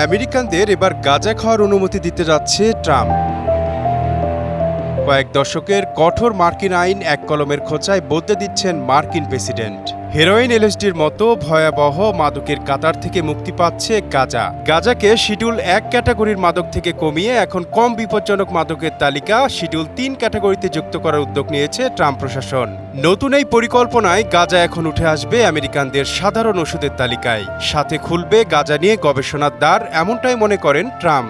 আমেরিকানদের এবার গাঁজা খাওয়ার অনুমতি দিতে যাচ্ছে ট্রাম্প। কয়েক দশকের কঠোর মার্কিন আইন এক কলমের খোঁচায় বদলে দিচ্ছেন মার্কিন প্রেসিডেন্ট। হেরোইন, এলএসডির মতো ভয়াবহ মাদকের কাতার থেকে মুক্তি পাচ্ছে গাঁজা। গাঁজাকে শিডিউল 1 ক্যাটাগরির মাদক থেকে কমিয়ে এখন কম বিপজ্জনক মাদকের তালিকা শিডিউল 3 ক্যাটাগরিতে যুক্ত করার উদ্যোগ নিয়েছে ট্রাম্প প্রশাসন। নতুন এই পরিকল্পনায় গাঁজা এখন উঠে আসবে আমেরিকানদের সাধারণ ওষুধের তালিকায়। সাথে খুলবে গাঁজা নিয়ে গবেষণার দ্বার, এমনটাই মনে করেন ট্রাম্প।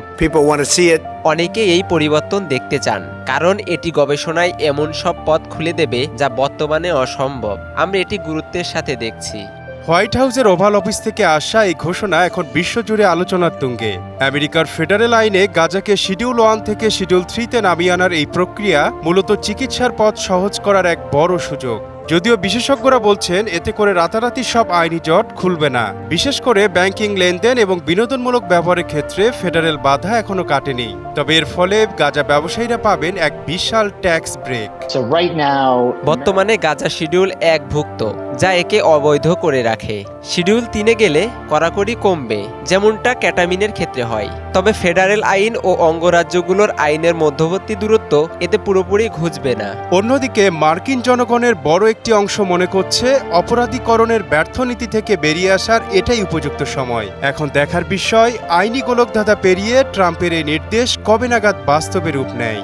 অনেকে এই পরিবর্তন দেখতে চান, কারণ এটি গবেষণায় এমন সব পথ খুলে দেবে যা বর্তমানে অসম্ভব। আমরা এটি গুরুত্বের সাথে দেখছি। হোয়াইট হাউসের ওভাল অফিস থেকে আসা এই ঘোষণা এখন বিশ্বজুড়ে আলোচনার তুঙ্গে। আমেরিকার ফেডারেল আইনে গাঁজাকে শিডিউল 1 থেকে শিডিউল 3-তে নামিয়ে আনার এই প্রক্রিয়া মূলত চিকিৎসার পথ সহজ করার এক বড় সুযোগ। যদিও বিশেষজ্ঞরা বলছেন এতে করে রাতারাতি সব আইনি জট খুলবে না। বিশেষ করে ব্যাংকিং লেনদেন এবং বিনোদনমূলক ব্যবহারের ক্ষেত্রে ফেডারেল বাধা এখনো কাটেনি। তবে এর ফলে গাঁজা ব্যবসায়ীরা পাবেন এক বিশাল ট্যাক্স ব্রেক। বর্তমানে গাঁজা শিডিউল 1 ভুক্ত, যা একে অবৈধ করে রাখে। শিডিউল 3-এ গেলে কড়াকড়ি কমবে, যেমনটা ক্যাটামিনের ক্ষেত্রে হয়। তবে ফেডারেল আইন ও অঙ্গরাজ্যগুলোর আইনের মধ্যবর্তী দূরত্ব এতে পুরোপুরি ঘুচবে না। অন্যদিকে মার্কিন জনগণের বড় একটি অংশ মনে করছে অপরাধীকরণের ব্যর্থ নীতি থেকে বেরিয়ে আসার এটাই উপযুক্ত সময়। এখন দেখার বিষয় আইনি গোলকধাঁধা পেরিয়ে ট্রাম্পের এই নির্দেশ কবে নাগাদ বাস্তবে রূপ নেয়।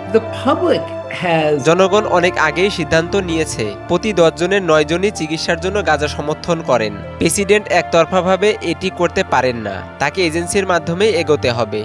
জনগণ অনেক আগেই সিদ্ধান্ত নিয়েছে, প্রতি 10 জনের 9 জনই চিকিৎসার জন্য গাঁজা সমর্থন করেন। প্রেসিডেন্ট একতরফাভাবে এটি করতে পারেন না, তাকে এজেন্সির মাধ্যমে এগোতে হবে।